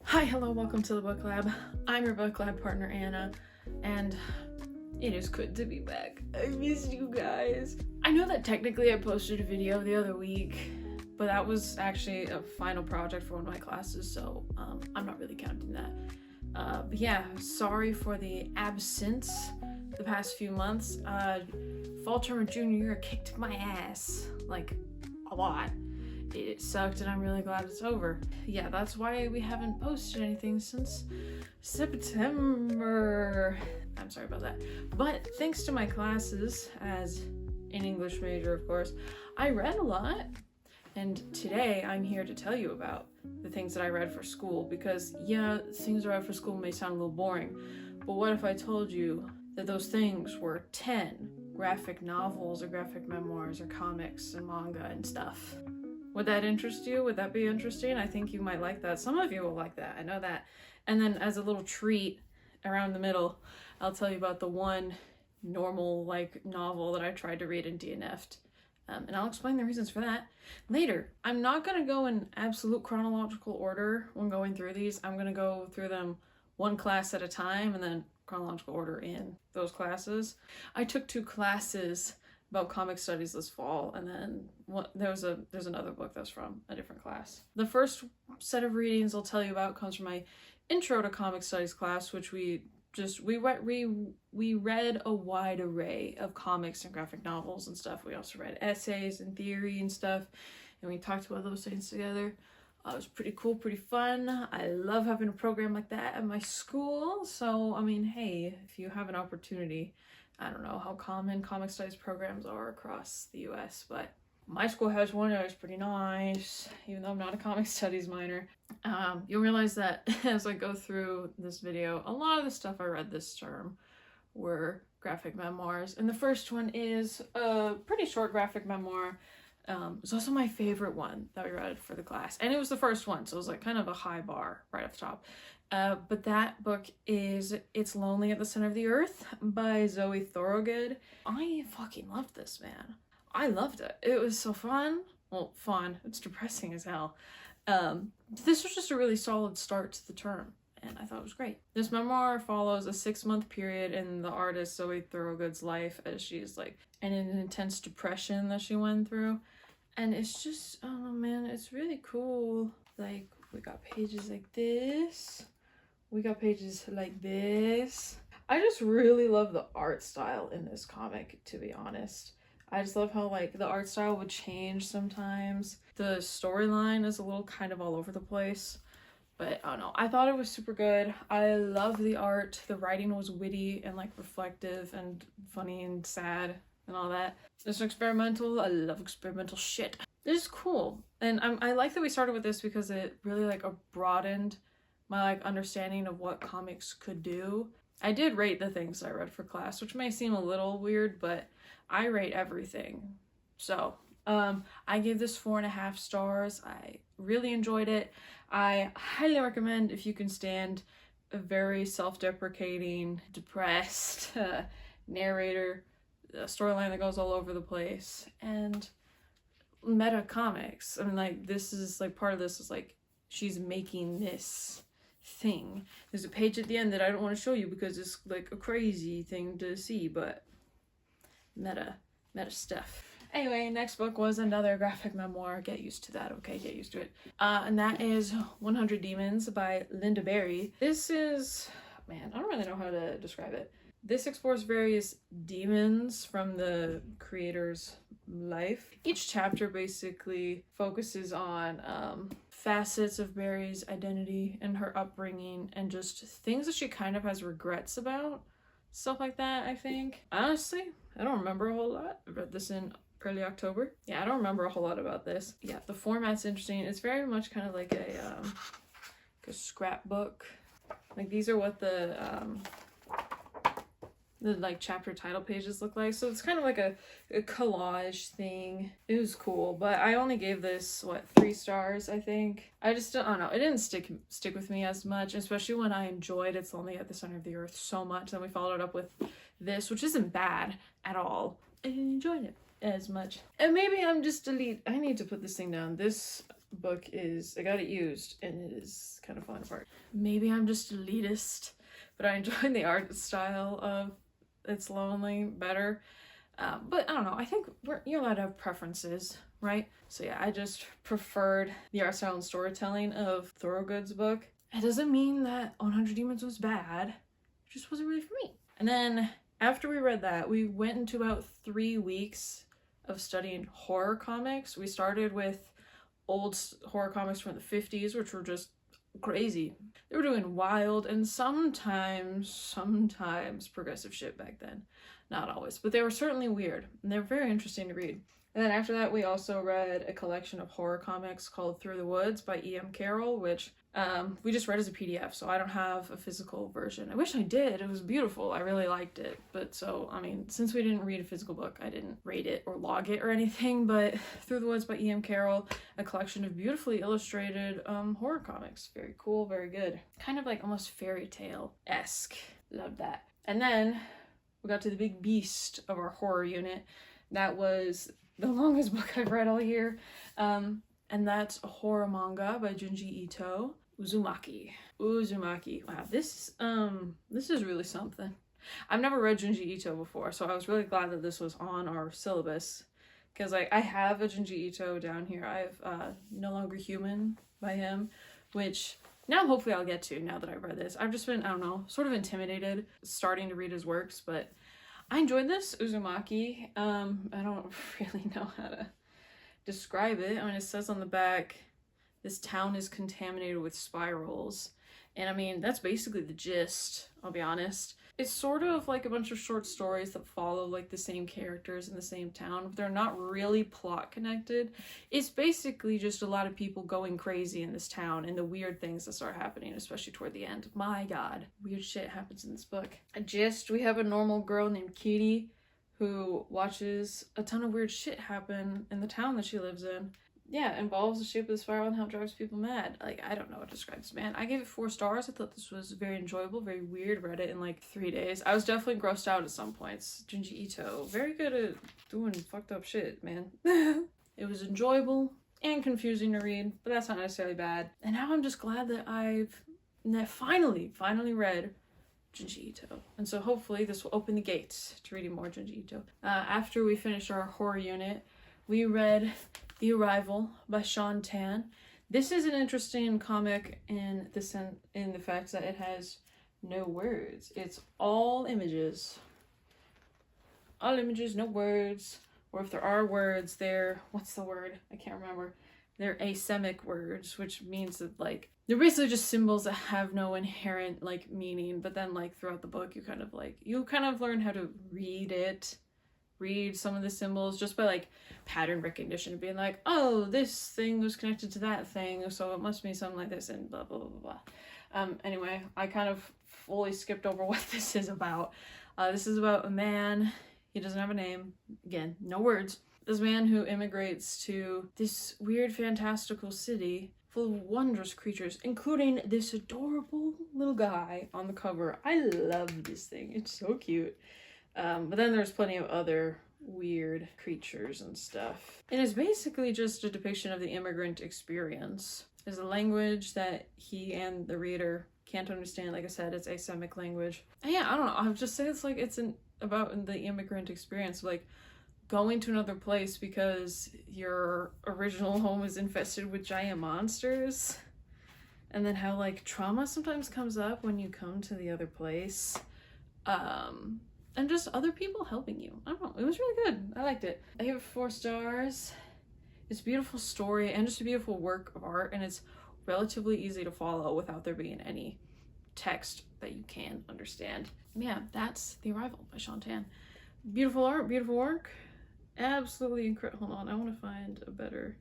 Hi, hello, welcome to the book lab. I'm your book lab partner, Anna, and it is good to be back. I missed you guys. I know that technically I posted a video the other week, but that was actually a final project for one of my classes, so I'm not really counting that. But yeah, sorry for the absence the past few months. Fall term of junior year kicked my ass, like, a lot. It sucked and I'm really glad it's over. Yeah, that's why we haven't posted anything since September. I'm sorry about that. But thanks to my classes, as an English major of course, I read a lot. And today I'm here to tell you about the things that I read for school, because yeah, things I read for school may sound a little boring, but what if I told you that those things were 10 graphic novels or graphic memoirs or comics and manga and stuff? Would that interest you? Would that be interesting? I think you might like that. Some of you will like that, I know that. And then as a little treat around the middle, I'll tell you about the one normal novel that I tried to read in dnfed. And I'll explain the reasons for that later. I'm not going to go in absolute chronological order when going through these. I'm going to go through them one class at a time and then chronological order in those classes. I took 2 classes about comic studies this fall, and then there's another book that's from a different class. The first set of readings I'll tell you about comes from my intro to comic studies class, which we read a wide array of comics and graphic novels and stuff. We also read essays and theory and stuff, and we talked about those things together. It was pretty cool, pretty fun. I love having a program like that at my school. So, I mean, hey, if you have an opportunity, I don't know how common comic studies programs are across the US, but my school has one that was pretty nice, even though I'm not a comic studies minor. You'll realize that as I go through this video, a lot of the stuff I read this term were graphic memoirs. And the first one is a pretty short graphic memoir. It's also my favorite one that we read for the class. And it was the first one, so it was like kind of a high bar right off the top. But that book is It's Lonely at the Center of the Earth by Zoe Thorogood. I fucking loved this, man. I loved it. It was so fun. Well, fun. It's depressing as hell. This was just a really solid start to the term, and I thought it was great. This memoir follows a 6-month period in the artist Zoe Thorogood's life as she's like in an intense depression that she went through. And it's just, oh man, it's really cool. Like, we got pages like this. We got pages like this. I just really love the art style in this comic, to be honest. I just love how like the art style would change sometimes. The storyline is a little kind of all over the place, but I don't know. I thought it was super good. I love the art. The writing was witty and like reflective and funny and sad and all that. It's experimental. I love experimental shit. This is cool. And I like that we started with this because it really like broadened my like understanding of what comics could do. I did rate the things I read for class, which may seem a little weird, but I rate everything. So I gave this 4.5 stars. I really enjoyed it. I highly recommend if you can stand a very self-deprecating, depressed narrator, a storyline that goes all over the place, and meta comics. I mean, like, this is like part of this is like she's making this thing. There's a page at the end that I don't want to show you because it's like a crazy thing to see, but meta stuff. Anyway, next book was another graphic memoir. Get used to that, okay? Get used to it. And that is 100 Demons by Linda Berry. This is, man, I don't really know how to describe it. This explores various demons from the creator's life. Each chapter basically focuses on facets of Berry's identity and her upbringing and just things that she kind of has regrets about. Stuff like that, I think. Honestly, I don't remember a whole lot. I read this in early October. Yeah, I don't remember a whole lot about this. Yeah, the format's interesting. It's very much kind of like a scrapbook. Like, these are what the like chapter title pages look like, so it's kind of like a collage thing. It was cool, but I only gave this 3 stars, I think. I don't know, it didn't stick with me as much, especially when I enjoyed It's Lonely at the Center of the Earth so much. Then we followed it up with this, which isn't bad at all. I didn't enjoy it as much, and maybe I'm just I need to put this thing down. This book is, I got it used and it is kind of falling apart. Maybe I'm just elitist, but I enjoy the art style of It's Lonely better. But I don't know, I think you're allowed to have preferences, right? So yeah, I just preferred the art style and storytelling of Thorogood's book. It doesn't mean that 100 Demons was bad, it just wasn't really for me. And then after we read that, we went into about 3 weeks of studying horror comics. We started with old horror comics from the 50s, which were just crazy. They were doing wild and sometimes progressive shit back then. Not always, but they were certainly weird, and they were very interesting to read. And then after that, we also read a collection of horror comics called Through the Woods by E.M. Carroll, which we just read as a PDF, so I don't have a physical version. I wish I did. It was beautiful. I really liked it. But so, I mean, since we didn't read a physical book, I didn't rate it or log it or anything, but Through the Woods by E.M. Carroll, a collection of beautifully illustrated horror comics. Very cool, very good. Kind of like almost fairy tale-esque. Love that. And then we got to the big beast of our horror unit. That was the longest book I've read all year. And that's a horror manga by Junji Ito, Uzumaki. Uzumaki. Wow, this is really something. I've never read Junji Ito before, so I was really glad that this was on our syllabus. Because I have a Junji Ito down here. I have No Longer Human by him, which now hopefully I'll get to now that I've read this. I've just been, I don't know, sort of intimidated starting to read his works, but I enjoyed this, Uzumaki. I don't really know how to describe it. I mean, it says on the back, this town is contaminated with spirals. And I mean, that's basically the gist, I'll be honest. It's sort of like a bunch of short stories that follow like the same characters in the same town, but they're not really plot connected. It's basically just a lot of people going crazy in this town and the weird things that start happening, especially toward the end. My God, weird shit happens in this book. We have a normal girl named Kitty who watches a ton of weird shit happen in the town that she lives in. Yeah, it involves the shape of the spiral and how it drives people mad. Like, I don't know what to describe this, man. I gave it 4 stars. I thought this was very enjoyable, very weird. Read it in like 3 days. I was definitely grossed out at some points. Junji Ito, very good at doing fucked up shit, man. It was enjoyable and confusing to read, but that's not necessarily bad. And now I'm just glad that I've finally read Junji Ito. And so hopefully this will open the gates to reading more Junji Ito. After we finished our horror unit, we read The Arrival by Sean Tan. This is an interesting comic in the fact that it has no words. It's all images. All images, no words. Or if there are words, what's the word? I can't remember. They're asemic words, which means that like they're basically just symbols that have no inherent like meaning, but then like throughout the book you kind of learn how to read some of the symbols just by like pattern recognition, being like, oh, this thing was connected to that thing, so it must be something like this, and blah blah blah blah. Anyway, I kind of fully skipped over what this is about. This is about a man. He doesn't have a name. Again, no words. This man who immigrates to this weird fantastical city full of wondrous creatures, including this adorable little guy on the cover. I love this thing. It's so cute. But then there's plenty of other weird creatures and stuff. It is basically just a depiction of the immigrant experience. There's a language that he and the reader can't understand. Like I said, it's asemic language. And yeah, I don't know. I would just say it's like about the immigrant experience, like going to another place because your original home is infested with giant monsters, and then how like trauma sometimes comes up when you come to the other place. And just other people helping you. I don't know. It was really good. I liked it. I gave it 4 stars. It's a beautiful story and just a beautiful work of art, and it's relatively easy to follow without there being any text that you can understand. Yeah, that's The Arrival by Sean Tan. Beautiful art, beautiful work. Absolutely incredible. Hold on, I want to find a better...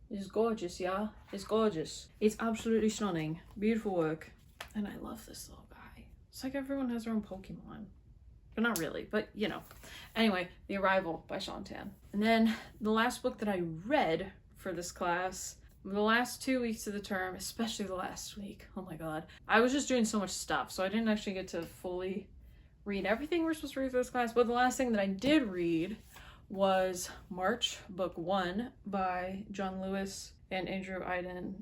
It's gorgeous, yeah? It's gorgeous. It's absolutely stunning. Beautiful work. And I love this little guy. It's like everyone has their own Pokemon. But not really, but you know. Anyway, The Arrival by Sean Tan. And then the last book that I read for this class, the last 2 weeks of the term, especially the last week, oh my god. I was just doing so much stuff, so I didn't actually get to fully read everything we're supposed to read for this class, but the last thing that I did read was March, book 1 by John Lewis and Andrew Aiden,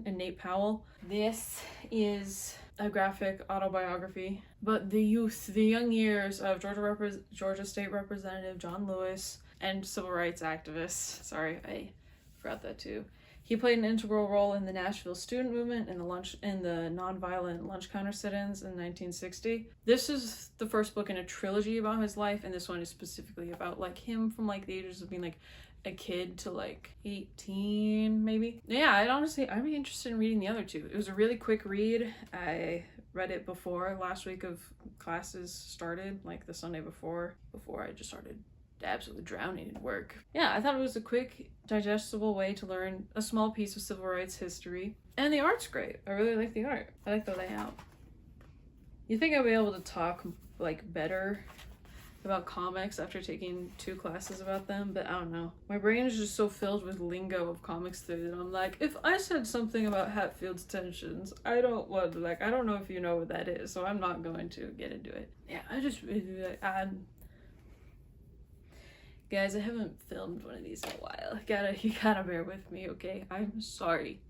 and Nate Powell. This is a graphic autobiography, but the young years of Georgia State Representative John Lewis and civil rights activist. Sorry, I forgot that too. He played an integral role in the Nashville student movement and the nonviolent lunch counter sit-ins in 1960. This is the first book in a trilogy about his life, and this one is specifically about like him from like the ages of being like a kid to like 18 maybe. Yeah, I'd be interested in reading the other two. It was a really quick read. I read it before last week of classes started, like the Sunday before I just started absolutely drowning in work. Yeah, I thought it was a quick, digestible way to learn a small piece of civil rights history. And the art's great. I really like the art. I like the layout. You think I'd be able to talk like better about comics after taking 2 classes about them, but I don't know. My brain is just so filled with lingo of comics theory that I'm like, if I said something about Hatfield's tensions, I don't know if you know what that is, so I'm not going to get into it. Yeah, guys, I haven't filmed one of these in a while. You gotta bear with me, okay? I'm sorry.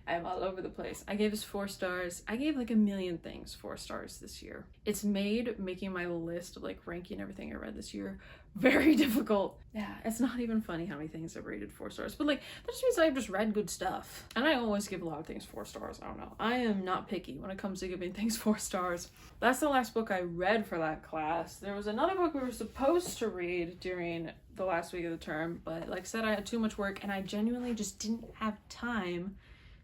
I'm all over the place. I gave this 4 stars. I gave like a million things 4 stars this year. It's made making my list of like ranking everything I read this year very difficult. Yeah, it's not even funny how many things I've rated 4 stars, but like that just means I've just read good stuff. And I always give a lot of things 4 stars. I don't know. I am not picky when it comes to giving things 4 stars. That's the last book I read for that class. There was another book we were supposed to read during the last week of the term, but like I said, I had too much work and I genuinely just didn't have time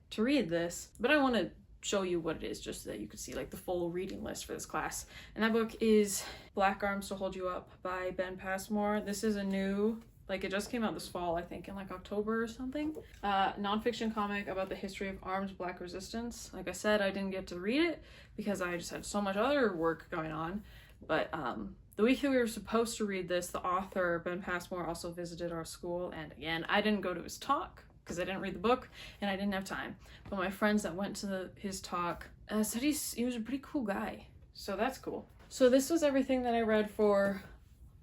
to read this, but I want to show you what it is just so that you can see like the full reading list for this class. And that book is Black Arms to Hold You Up by Ben Passmore. This is a new, like it just came out this fall, I think in like October or something. Nonfiction comic about the history of armed Black resistance. Like I said, I didn't get to read it because I just had so much other work going on, but the week that we were supposed to read this, the author, Ben Passmore, also visited our school, and again, I didn't go to his talk because I didn't read the book and I didn't have time. But my friends that went to his talk said he was a pretty cool guy. So that's cool. So this was everything that I read for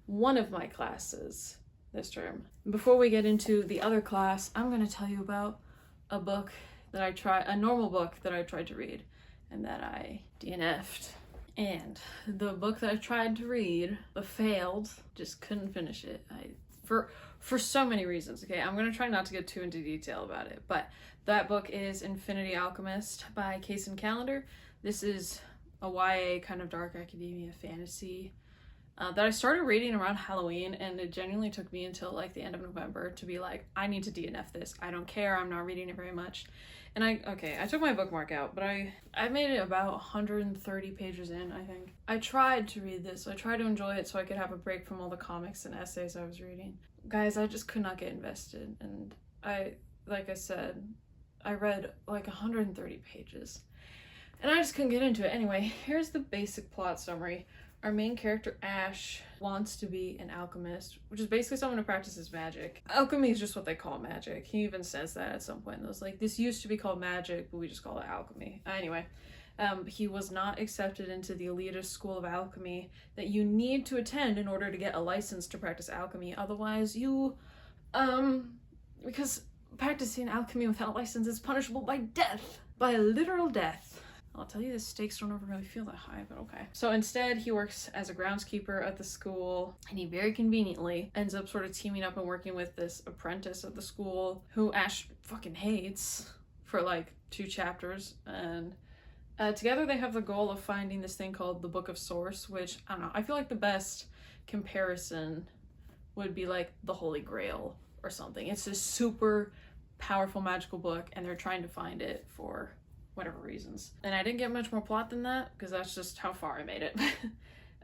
one of my classes this term. Before we get into the other class, I'm going to tell you about a normal book that I tried to read and that I DNF'd. And the book that I tried to read but failed, just couldn't finish it. For so many reasons, okay? I'm going to try not to get too into detail about it, but that book is Infinity Alchemist by Kaysen Callender. This is a YA kind of dark academia fantasy that I started reading around Halloween, and it genuinely took me until like the end of November to be like, I need to DNF this. I don't care. I'm not reading it very much. And I took my bookmark out, but I made it about 130 pages in, I think. I tried to read this. I tried to enjoy it so I could have a break from all the comics and essays I was reading. Guys, I just could not get invested. And like I said, I read like 130 pages. And I just couldn't get into it. Anyway, here's the basic plot summary. Our main character, Ash, wants to be an alchemist, which is basically someone who practices magic. Alchemy is just what they call magic. He even says that at some point. It was like, this used to be called magic, but we just call it alchemy. Anyway, he was not accepted into the elitist school of alchemy that you need to attend in order to get a license to practice alchemy. Otherwise, because practicing alchemy without a license is punishable by death. By literal death. I'll tell you, the stakes don't ever really feel that high, but okay. So instead, he works as a groundskeeper at the school, and he very conveniently ends up sort of teaming up and working with this apprentice at the school, who Ash fucking hates for like 2 chapters, and together they have the goal of finding this thing called the Book of Source, which, I don't know, I feel like the best comparison would be like the Holy Grail or something. It's this super powerful magical book, and they're trying to find it for whatever reasons. And I didn't get much more plot than that, because that's just how far I made it.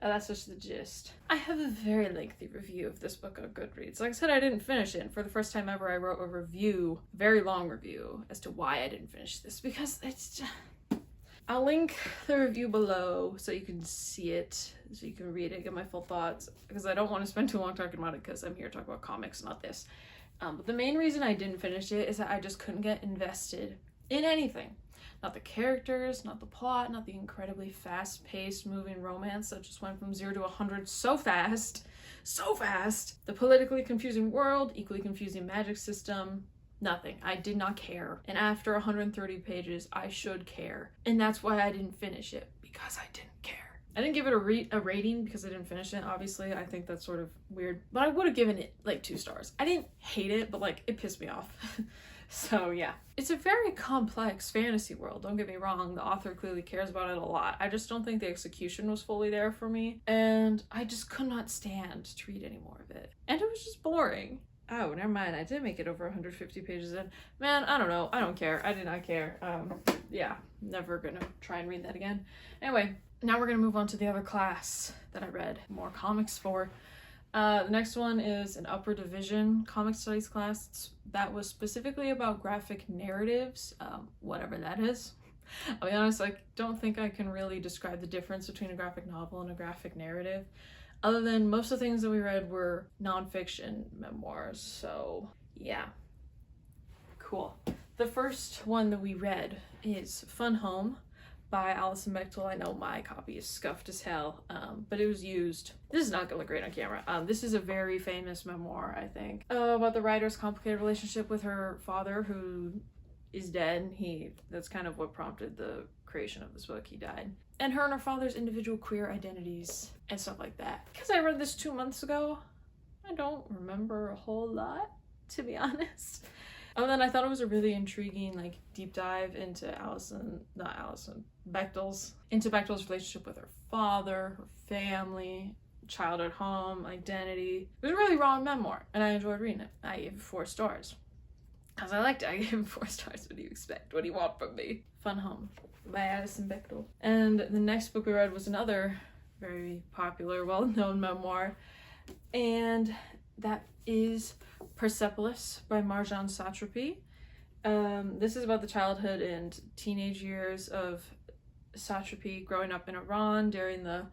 That's just the gist. I have a very lengthy review of this book on Goodreads. Like I said, I didn't finish it, and for the first time ever, I wrote a review, very long review, as to why I didn't finish this, because it's just... I'll link the review below so you can see it, so you can read it, get my full thoughts, because I don't want to spend too long talking about it, because I'm here to talk about comics, not this. But the main reason I didn't finish it is that I just couldn't get invested in anything. Not the characters, not the plot, not the incredibly fast-paced moving romance that just went from 0 to 100 so fast. so fast. The politically confusing world, equally confusing magic system, nothing. I did not care. And after 130 pages, I should care. And that's why I didn't finish it, because I didn't care. I didn't give it a rating because I didn't finish it, obviously. I think that's sort of weird. But I would have given it like 2 stars. I didn't hate it, but like it pissed me off. So yeah. It's a very complex fantasy world, don't get me wrong. The author clearly cares about it a lot. I just don't think the execution was fully there for me. And I just could not stand to read any more of it. And it was just boring. Oh, never mind. I did make it over 150 pages in. Man, I don't know. I don't care. I did not care. Yeah, never gonna try and read that again. Anyway, now we're gonna move on to the other class that I read more comics for. The next one is an upper division comic studies class that was specifically about graphic narratives, whatever that is. I'll be honest, I don't think I can really describe the difference between a graphic novel and a graphic narrative, other than most of the things that we read were nonfiction memoirs, so yeah. Cool. The first one that we read is Fun Home by Alison Bechtel. I know my copy is scuffed as hell, but it was used. This is not gonna look great on camera. This is a very famous memoir, I think, about the writer's complicated relationship with her father, who is dead. That's kind of what prompted the creation of this book. He died. And her father's individual queer identities and stuff like that. Because I read this 2 months ago, I don't remember a whole lot, to be honest. And then I thought it was a really intriguing, like, deep dive into Bechtel's relationship with her father, her family, childhood home, identity. It was a really raw memoir, and I enjoyed reading it. I gave it 4 stars. Because I liked it. I gave it 4 stars. What do you expect? What do you want from me? Fun Home by Alison Bechtel. And the next book we read was another very popular, well-known memoir, and that is Persepolis by Marjane Satrapi. This is about the childhood and teenage years of Satrapi growing up in Iran during the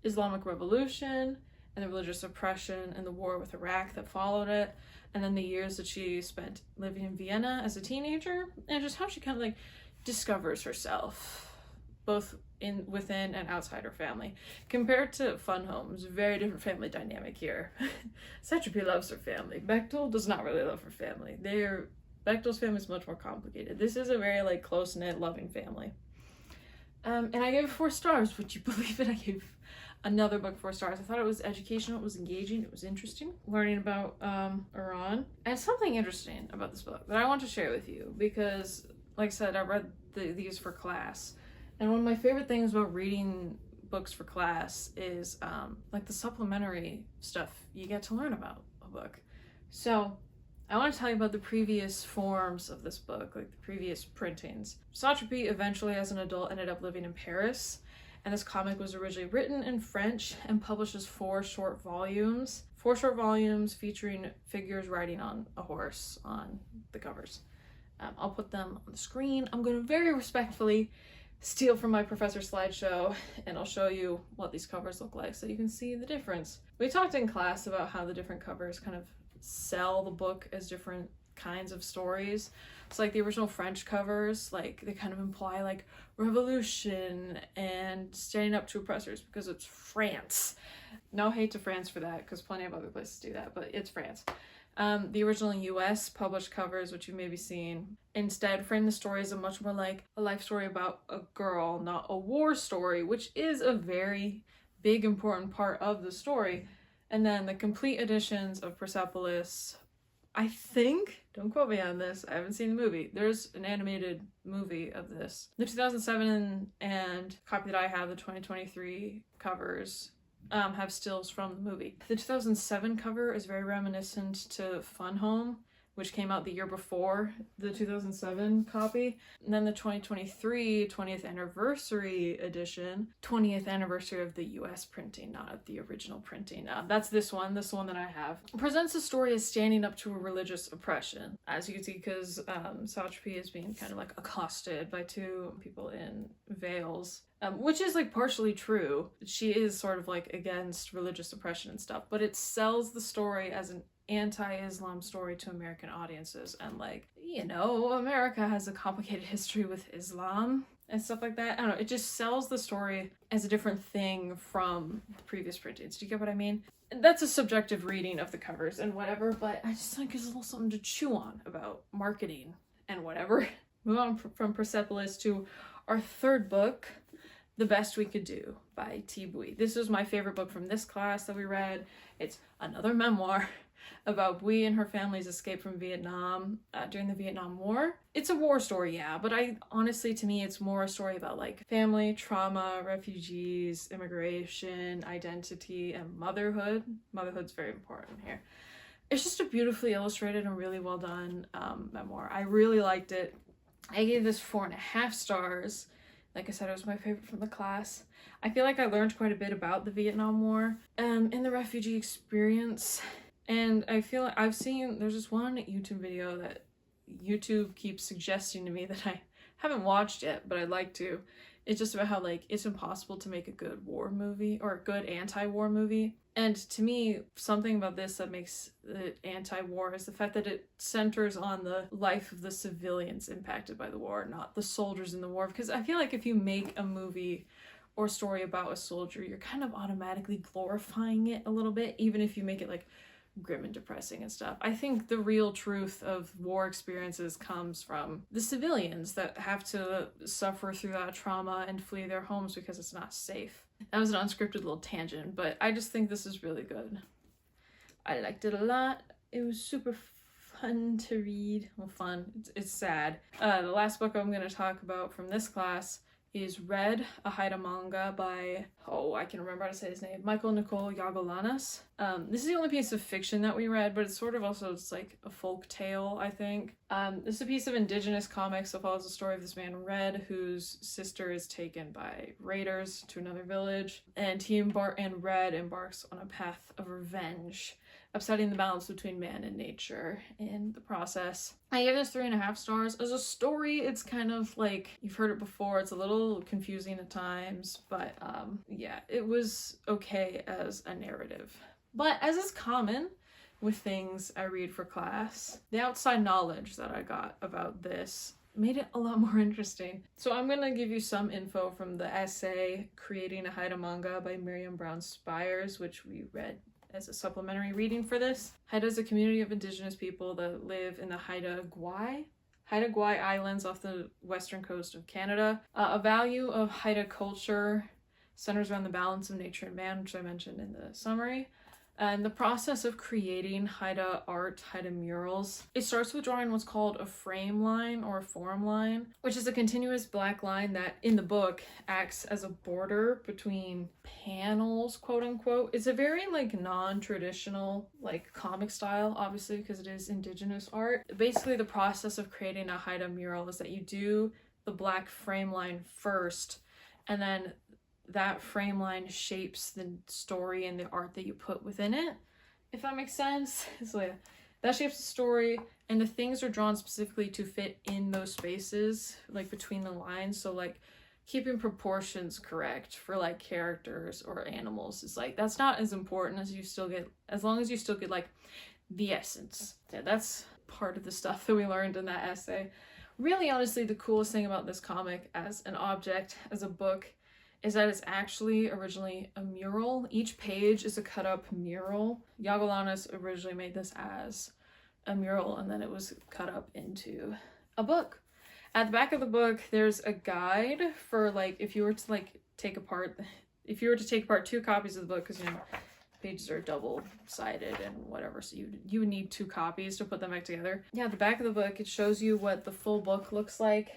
Islamic Revolution and the religious oppression and the war with Iraq that followed it, and then the years that she spent living in Vienna as a teenager, and just how she kind of like discovers herself, both within and outside her family. Compared to Fun Home, it's a very different family dynamic here. Satrapi loves her family. Bechtel does not really love her family. Bechtel's family is much more complicated. This is a very like close-knit, loving family. And I gave it 4 stars. Would you believe it? I gave another book 4 stars. I thought it was educational, it was engaging, it was interesting. Learning about Iran. And something interesting about this book that I want to share with you, because like I said, I read these for class. And one of my favorite things about reading books for class is like the supplementary stuff you get to learn about a book. So I want to tell you about the previous forms of this book, like the previous printings. Satrapi eventually, as an adult, ended up living in Paris, and this comic was originally written in French and published as 4 short volumes. 4 short volumes featuring figures riding on a horse on the covers. I'll put them on the screen. I'm going to very respectfully steal from my professor's slideshow, and I'll show you what these covers look like so you can see the difference. We talked in class about how the different covers kind of sell the book as different kinds of stories. So like the original French covers, like they kind of imply like revolution and standing up to oppressors because it's France. No hate to France for that, because plenty of other places do that, but it's France. The original US published covers, which you may be seeing, instead frame the story as a much more like a life story about a girl, not a war story, which is a very big important part of the story. And then the complete editions of Persepolis, I think, don't quote me on this, I haven't seen the movie. There's an animated movie of this. The 2007 and copy that I have, the 2023 covers, have stills from the movie. The 2007 cover is very reminiscent to Fun Home, which came out the year before the 2007 copy. And then the 2023 20th anniversary edition, 20th anniversary of the US printing, not of the original printing. That's this one that I have. Presents the story as standing up to a religious oppression. As you can see, because Satrapi is being kind of like accosted by 2 people in veils. Which is like partially true. She is sort of like against religious oppression and stuff, but it sells the story as an anti-Islam story to American audiences, and like, you know, America has a complicated history with Islam. and stuff like that. I don't know, it just sells the story as a different thing from the previous printings. Do you get what I mean? That's a subjective reading of the covers and whatever, but I just think it's a little something to chew on about marketing and whatever. Move on from Persepolis to our third book, The Best We Could Do by T. Bui. This was my favorite book from this class that we read. It's another memoir about Bui and her family's escape from Vietnam during the Vietnam War. It's a war story, yeah, but honestly, to me, it's more a story about like family, trauma, refugees, immigration, identity, and motherhood. Motherhood's very important here. It's just a beautifully illustrated and really well done memoir. I really liked it. I gave this 4.5 stars. Like I said, it was my favorite from the class. I feel like I learned quite a bit about the Vietnam War and the refugee experience. And I feel like there's this one YouTube video that YouTube keeps suggesting to me that I haven't watched yet, but I'd like to. It's just about how like it's impossible to make a good war movie or a good anti-war movie. And to me, something about this that makes it anti-war is the fact that it centers on the life of the civilians impacted by the war, not the soldiers in the war. Because I feel like if you make a movie or story about a soldier, you're kind of automatically glorifying it a little bit, even if you make it like grim and depressing and stuff. I think the real truth of war experiences comes from the civilians that have to suffer through that trauma and flee their homes because it's not safe. That was an unscripted little tangent, but I just think this is really good. I liked it a lot. It was super fun to read. Well, fun. It's sad. The last book I'm going to talk about from this class is Red, a Haida Manga by, I can remember how to say his name, Michael Nicole Yagolanas. This is the only piece of fiction that we read, but it's sort of also, it's like a folk tale, I think. This is a piece of indigenous comics that follows the story of this man, Red, whose sister is taken by raiders to another village, and Red embarks on a path of revenge, upsetting the balance between man and nature in the process. I gave this 3.5 stars. As a story, it's kind of like, you've heard it before, it's a little confusing at times, but yeah, it was okay as a narrative. But as is common with things I read for class, the outside knowledge that I got about this made it a lot more interesting. So I'm going to give you some info from the essay Creating a Haida Manga by Miriam Brown Spires, which we read as a supplementary reading for this. Haida is a community of indigenous people that live in the Haida Gwaii Islands off the western coast of Canada. A value of Haida culture centers around the balance of nature and man, which I mentioned in the summary. And the process of creating Haida art, Haida murals, it starts with drawing what's called a frame line or a form line, which is a continuous black line that in the book acts as a border between panels, quote unquote. It's a very like non-traditional like comic style, obviously, because it is indigenous art. Basically, the process of creating a Haida mural is that you do the black frame line first, and then that frame line shapes the story and the art that you put within it, if that makes sense. So yeah, that shapes the story, and the things are drawn specifically to fit in those spaces, like between the lines. So like keeping proportions correct for like characters or animals is like, that's not as important as as long as you still get like the essence. Yeah, that's part of the stuff that we learned in that essay. Really, honestly, the coolest thing about this comic as an object, as a book, is that it's actually originally a mural. Each page is a cut up mural. Yagolanas originally made this as a mural, and then it was cut up into a book. At the back of the book, there's a guide for like, if you were to take apart 2 copies of the book, because pages are double-sided and whatever, so you would need 2 copies to put them back together. Yeah, at the back of the book, it shows you what the full book looks like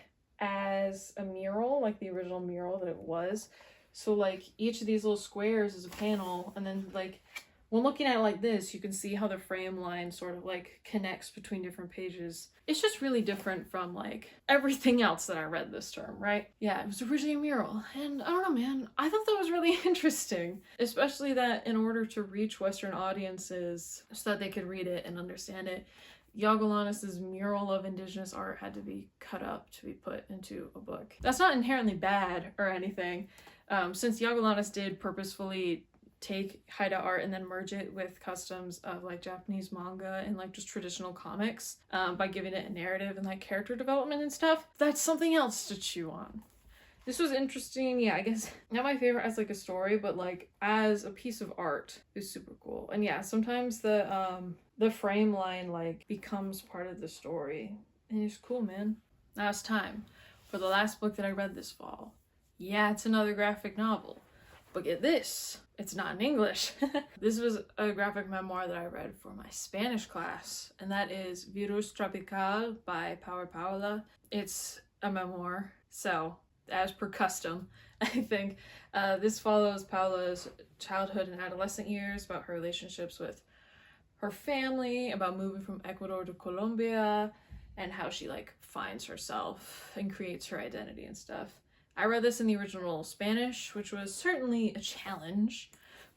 as a mural, like the original mural that it was. So like each of these little squares is a panel, and then like when looking at it like this, you can see how the frame line sort of like connects between different pages. It's just really different from like everything else that I read this term, right? Yeah, it was originally a mural, and I don't know, man, I thought that was really interesting, especially that in order to reach Western audiences so that they could read it and understand it, Yagolanas' mural of indigenous art had to be cut up to be put into a book. That's not inherently bad or anything, since Yagolanas did purposefully take Haida art and then merge it with customs of like Japanese manga and like just traditional comics by giving it a narrative and like character development and stuff. That's something else to chew on. This was interesting. Yeah, I guess not my favorite as like a story, but like as a piece of art is super cool. And yeah, sometimes the frame line like becomes part of the story. And it's cool, man. Now it's time for the last book that I read this fall. Yeah, it's another graphic novel. But get this, it's not in English. This was a graphic memoir that I read for my Spanish class, and that is Virus Tropical by Paula. It's a memoir, so as per custom, I think this follows Paula's childhood and adolescent years, about her relationships with her family, about moving from Ecuador to Colombia, and how she like finds herself and creates her identity and stuff. I read this in the original Spanish, which was certainly a challenge,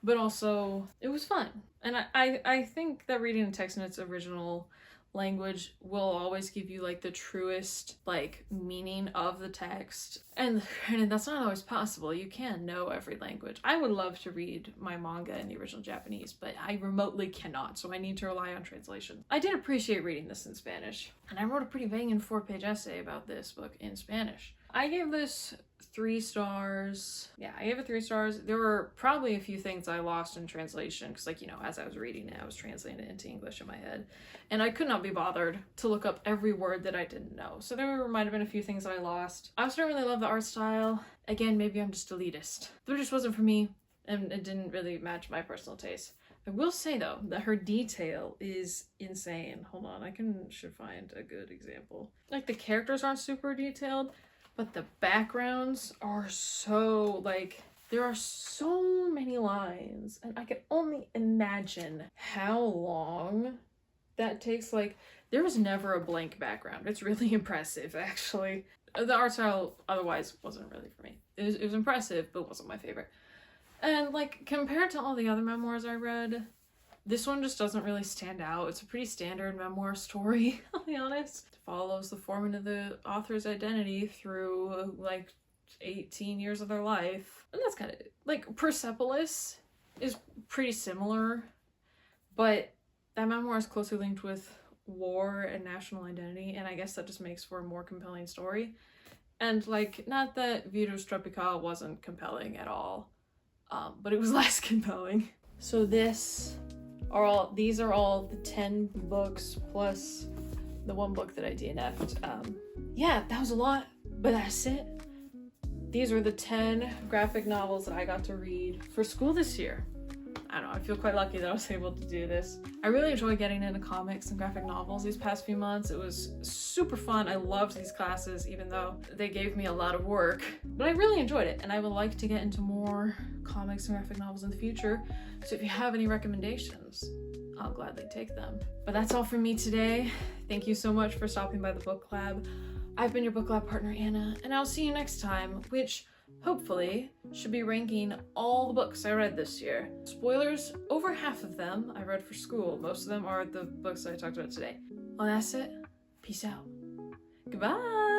but also it was fun. And I think that reading a text in its original language will always give you like the truest like meaning of the text. And granted, that's not always possible. You can't know every language. I would love to read my manga in the original Japanese, but I remotely cannot, so I need to rely on translation. I did appreciate reading this in Spanish, and I wrote a pretty banging 4-page essay about this book in Spanish. I gave this 3 stars. Yeah, I gave it 3 stars. There were probably a few things I lost in translation because, like, you know, as I was reading it, I was translating it into English in my head. And I could not be bothered to look up every word that I didn't know. So there might have been a few things I lost. I also don't really love the art style. Again, maybe I'm just elitist. But it just wasn't for me, and it didn't really match my personal taste. I will say, though, that her detail is insane. Hold on, should find a good example. Like, the characters aren't super detailed, but the backgrounds are so, like, there are so many lines, and I can only imagine how long that takes. Like, there was never a blank background. It's really impressive, actually. The art style otherwise wasn't really for me. It was impressive, but wasn't my favorite. And, like, compared to all the other memoirs I read, this one just doesn't really stand out. It's a pretty standard memoir story, I'll be honest. It follows the forming of the author's identity through, like, 18 years of their life. And that's kind of, like, Persepolis is pretty similar, but that memoir is closely linked with war and national identity, and I guess that just makes for a more compelling story. And, like, not that Virus Tropical wasn't compelling at all, but it was less compelling. So these are all the 10 books plus the 1 book that I DNF'd. Yeah, that was a lot, but that's it. These are the 10 graphic novels that I got to read for school this year. I don't know, I feel quite lucky that I was able to do this. I really enjoy getting into comics and graphic novels these past few months. It was super fun. I loved these classes, even though they gave me a lot of work. But I really enjoyed it, and I would like to get into more comics and graphic novels in the future. So if you have any recommendations, I'll gladly take them. But that's all from me today. Thank you so much for stopping by the book lab. I've been your book lab partner, Anna, and I'll see you next time, which hopefully should be ranking all the books I read this year. Spoilers, over half of them I read for school. Most of them are the books that I talked about today. Well, that's it. Peace out. Goodbye.